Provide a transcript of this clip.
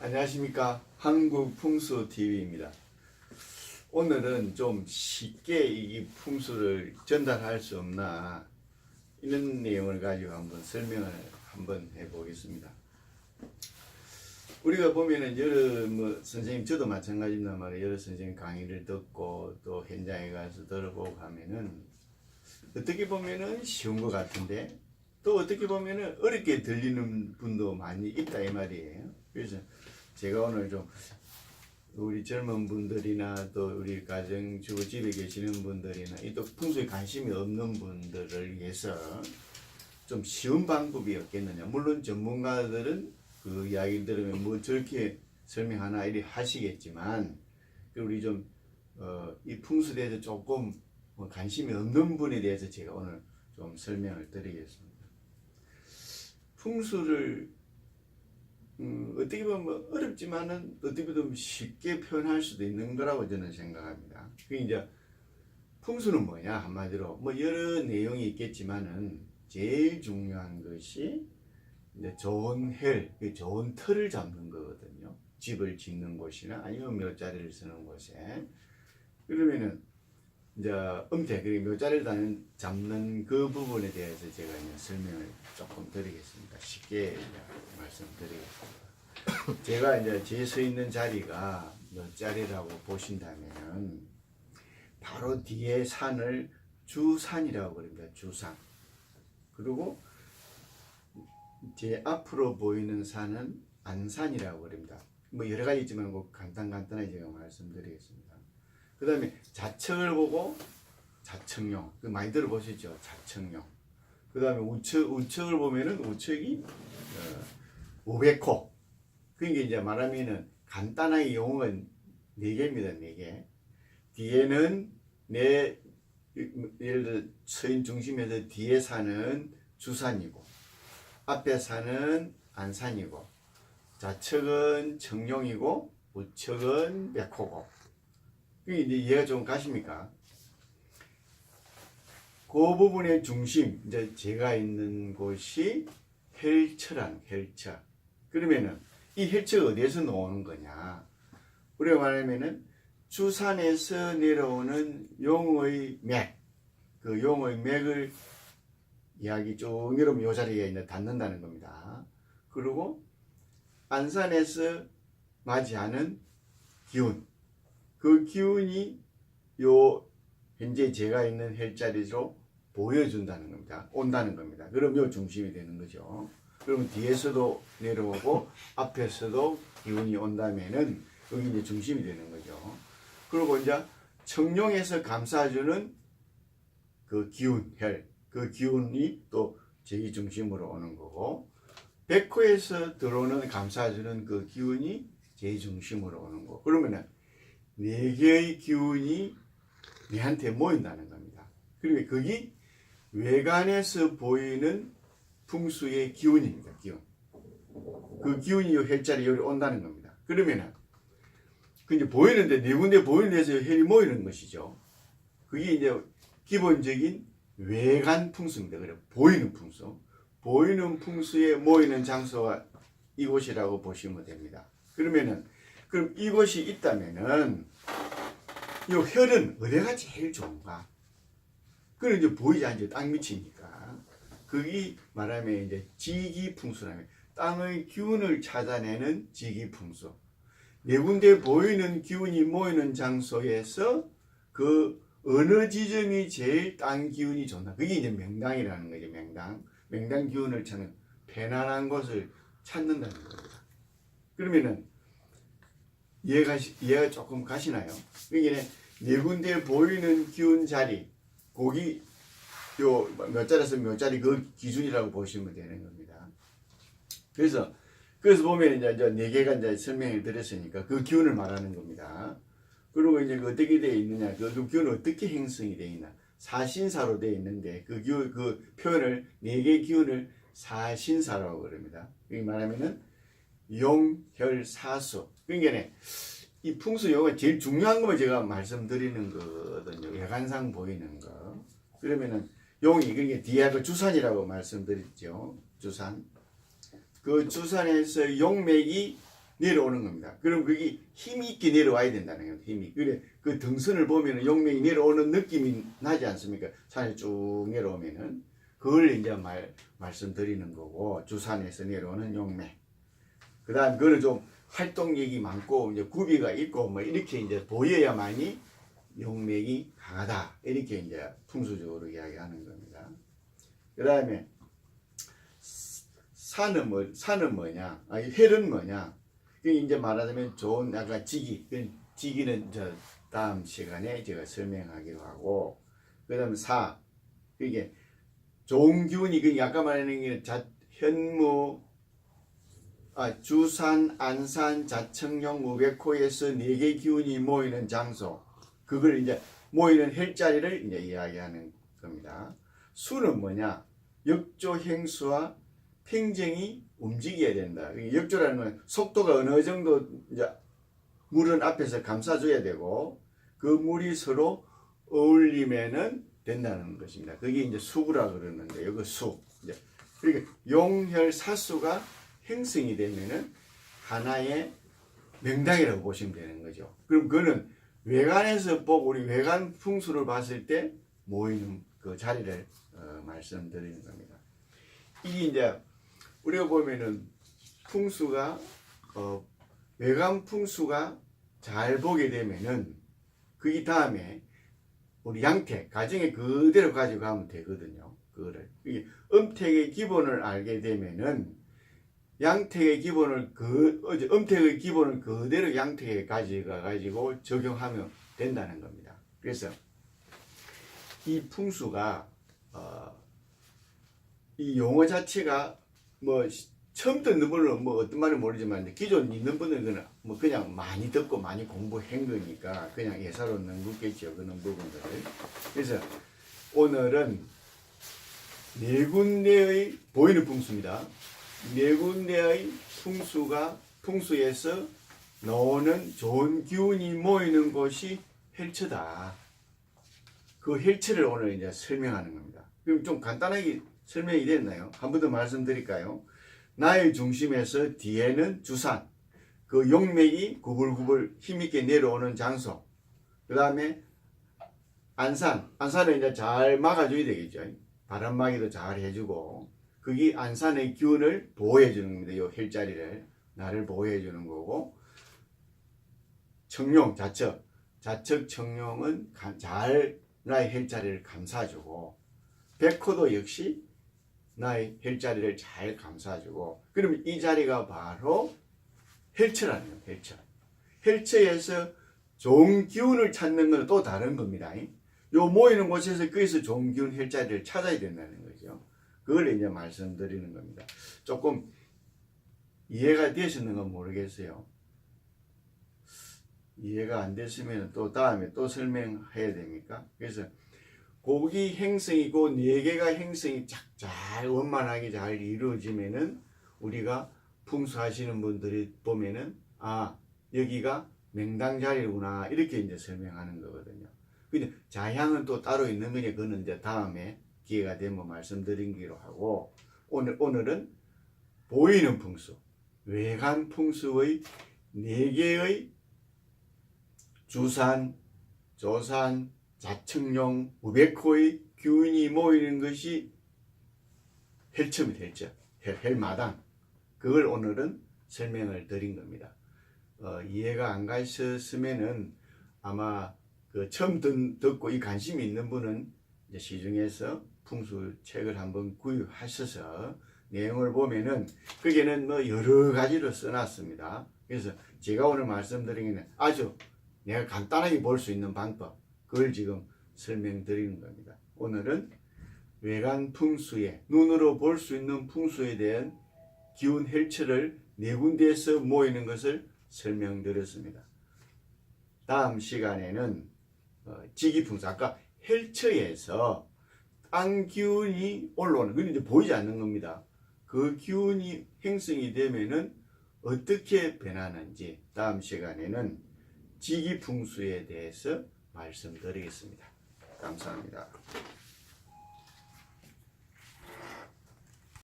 안녕하십니까. 한국풍수TV입니다. 오늘은 좀 쉽게 이 풍수를 전달할 수 없나 이런 내용을 가지고 한번 설명을 한번 해보겠습니다. 우리가 보면은 여러 선생님, 저도 마찬가지입니다 말이에요. 여러 선생님 강의를 듣고 또 현장에 가서 들어보고 하면은 어떻게 보면은 쉬운 것 같은데 또 어떻게 보면은 어렵게 들리는 분도 많이 있다 이 말이에요. 그래서 제가 오늘 좀 우리 젊은 분들이나 또 우리 가정주부 집에 계시는 분들이나 또 풍수에 관심이 없는 분들을 위해서 좀 쉬운 방법이 없겠느냐. 물론 전문가들은 그 이야기를 들으면 뭐 저렇게 설명하나 이렇게 하시겠지만 우리 좀 이 풍수에 대해서 조금 관심이 없는 분에 대해서 제가 오늘 좀 설명을 드리겠습니다. 풍수를 어떻게 보면 어렵지만은 어떻게 보면 쉽게 표현할 수도 있는 거라고 저는 생각합니다. 그게 이제 풍수는 뭐냐 한마디로 뭐 여러 내용이 있겠지만은 제일 중요한 것이 이제 좋은 좋은 틀을 잡는 거거든요. 집을 짓는 곳이나 아니면 묘자리를 쓰는 곳에 그러면은 이제 묘자리를 잡는 그 부분에 대해서 제가 이제 설명을 조금 드리겠습니다. 쉽게 말씀드리겠습니다. 제가 이제 제 서 있는 자리가 묘자리라고 보신다면은 바로 뒤에 산을 주산이라고 그럽니다. 주산. 그리고 제 앞으로 보이는 산은 안산이라고 그럽니다. 뭐 여러 가지 있지만 간단하게 제가 말씀드리겠습니다. 그 다음에 자척을 보고 자척용, 많이 들어보시죠? 자척용. 그 다음에 우측을 보면은 우측이 500호. 그러니까 이제 말하면은 간단하게 용어는 4개입니다. 4개. 뒤에는 예를 들어 서인 중심에서 뒤에 산은 주산이고 앞에 산은 안산이고 좌측은 청룡이고 우측은 백호고. 이제 이해가 좀 가십니까? 그 부분의 중심, 이제 제가 있는 곳이 헬처. 그러면은 이 헬처가 어디에서 나오는 거냐? 우리가 말하면은 주산에서 내려오는 용의 맥, 그 용의 맥을 이야기 쭉 여러분 요 자리에 이제 닿는다는 겁니다. 그리고 안산에서 맞이하는 기운, 그 기운이 요 현재 제가 있는 헬자리로 보여준다는 겁니다. 온다는 겁니다. 그럼 요 중심이 되는 거죠. 그러면 뒤에서도 내려오고 앞에서도 기운이 온다면은 여기 이제 중심이 되는 거죠. 그리고 이제 청룡에서 감싸주는 그 기운, 그 기운이 또 제2 중심으로 오는 거고 백호에서 들어오는 감싸주는 그 기운이 제2 중심으로 오는 거고 그러면은 4개의 기운이 내한테 모인다는 겁니다. 그리고 그게 외관에서 보이는 풍수의 기운입니다. 기운. 그 기운이 요 헬자리에 여기 온다는 겁니다. 그러면은 그 이제 보이는데 4군데 보이는 데서 헬이 모이는 것이죠. 그게 이제 기본적인 외관 풍수입니다. 그래 보이는 풍수. 보이는 풍수에 모이는 장소가 이곳이라고 보시면 됩니다. 그러면은 그럼 이곳이 있다면은 이 혈은 어디가 제일 좋은가? 그건 이제 보이지 않죠. 땅 밑이니까. 그게 말하면 이제 지기풍수라면 땅의 기운을 찾아내는 지기풍수. 4군데 보이는 기운이 모이는 장소에서 그 어느 지점이 제일 땅 기운이 좋나? 그게 이제 명당이라는 거죠. 명당 기운을 찾는 편안한 곳을 찾는다는 겁니다. 그러면은 이해가 조금 가시나요? 그러니까 4군데 보이는 기운 자리, 거기 요 몇 자리에서 몇 자리 그 기준이라고 보시면 되는 겁니다. 그래서 보면 이제 4개가 이제 설명을 드렸으니까 그 기운을 말하는 겁니다. 그리고 이제 어떻게 되어 있느냐, 그 기운은 어떻게 형성이 되어 있나, 사신사로 되어 있는데 그 표현을 4개의 기운을 사신사라고 그럽니다. 여기 말하면은 용혈사수. 그러니까 이 풍수용은 제일 중요한 것만 제가 말씀드리는 거거든요. 외관상 보이는 거. 그러면은 용이 그러니까 뒤에 그 주산이라고 말씀드렸죠. 주산. 그 주산에서 용맥이 내려오는 겁니다. 그럼 그게 힘이 있게 내려와야 된다는 거예요. 힘이. 그래 그 등선을 보면은 용맥이 내려오는 느낌이 나지 않습니까? 산에 쭉 내려오면은 그걸 이제 말씀드리는 거고 주산에서 내려오는 용맥. 그다음 그거는 좀 활동력이 많고 이제 구비가 있고 뭐 이렇게 이제 보여야만이 용맥이 강하다 이렇게 이제 풍수적으로 이야기하는 겁니다. 그다음에 산은 뭐냐? 헬은 뭐냐? 이제 말하자면 좋은 약간 지기. 지기는 저 다음 시간에 제가 설명하기로 하고, 그다음 이게 좋은 기운이 그 아까 말하는 게 현무, 주산, 안산, 자청령, 우백호에서 4개 기운이 모이는 장소. 그걸 이제 모이는 헬자리를 이제 이야기하는 겁니다. 수는 뭐냐? 역조 행수와 팽정이 움직여야 된다. 역조라는 건 속도가 어느 정도 이제 물은 앞에서 감싸줘야 되고 그 물이 서로 어울리면은 된다는 것입니다. 그게 이제 수구라 그러는데요. 그 수. 이제 그러니까 용혈사수가 형성이 되면은 하나의 명당이라고 보시면 되는 거죠. 그럼 그거는 외관에서 보고 우리 외관 풍수를 봤을 때 모이는 그 자리를 말씀드리는 겁니다. 이게 이제 우리가 보면은 풍수가 외관 풍수가 잘 보게 되면은 그 다음에 우리 양택 가정에 그대로 가지고 가면 되거든요. 그거를 음택의 기본을 알게 되면은 양택의 기본을 음택의 기본을 그대로 양택에 가져가 가지고 적용하면 된다는 겁니다. 그래서 이 풍수가 이 용어 자체가 뭐 처음 듣는 분은 뭐 어떤 말인지 모르지만 기존 있는 분들은 뭐 그냥 많이 듣고 많이 공부한 거니까 그냥 예사로 넘겼겠죠. 그런 부분들을. 그래서 오늘은 4군데의 보이는 풍수입니다. 4군데의 풍수에서 나오는 좋은 기운이 모이는 곳이 헬처다. 그 헬처를 오늘 이제 설명하는 겁니다. 그럼 좀 간단하게 설명이 됐나요? 한 번 더 말씀드릴까요? 나의 중심에서 뒤에는 주산, 그 용맥이 구불구불 힘있게 내려오는 장소. 그 다음에 안산은 이제 잘 막아줘야 되겠죠. 바람막이도 잘 해주고, 그게 안산의 기운을 보호해주는 겁니다. 요 헬자리를, 나를 보호해주는 거고, 청룡, 자척 청룡은 잘 나의 헬자리를 감싸주고, 백호도 역시 나의 헬자리를 잘 감싸주고, 그러면 이 자리가 바로 헬처라는 거예요. 헬처. 헬처에서 좋은 기운을 찾는 건 또 다른 겁니다. 요 모이는 곳에서 거기서 좋은 기운 헬자리를 찾아야 된다는 거죠. 그걸 이제 말씀드리는 겁니다. 조금 이해가 되셨는가 모르겠어요. 이해가 안 됐으면 또 다음에 또 설명해야 됩니까? 그래서 고기 행성이고 4개가 행성이 잘 원만하게 잘 이루어지면은 우리가 풍수하시는 분들이 보면은 여기가 명당 자리구나 이렇게 이제 설명하는 거거든요. 근데 자향은 또 따로 있는 거니 그거는 이제 다음에 기회가 되면 말씀드리기로 하고 오늘은 보이는 풍수, 외관 풍수의 4개의 주산, 조산, 자청룡, 우백호의 기운이 모이는 것이 헬처입니다. 헬마당. 그걸 오늘은 설명을 드린 겁니다. 이해가 안 가셨으면은 아마 그 처음 듣고 이 관심이 있는 분은 이제 시중에서 풍수 책을 한번 구입하셔서 내용을 보면은 거기에는 뭐 여러 가지로 써놨습니다. 그래서 제가 오늘 말씀드리는 아주 내가 간단하게 볼 수 있는 방법, 그걸 지금 설명드리는 겁니다. 오늘은 외관 풍수에 눈으로 볼 수 있는 풍수에 대한 기운 헬처를 4군데에서 모이는 것을 설명드렸습니다. 다음 시간에는 지기풍수, 아까 헬처에서 땅 기운이 올라오는, 그건 이제 보이지 않는 겁니다. 그 기운이 형성이 되면은 어떻게 변하는지 다음 시간에는 지기풍수에 대해서 말씀드리겠습니다. 감사합니다.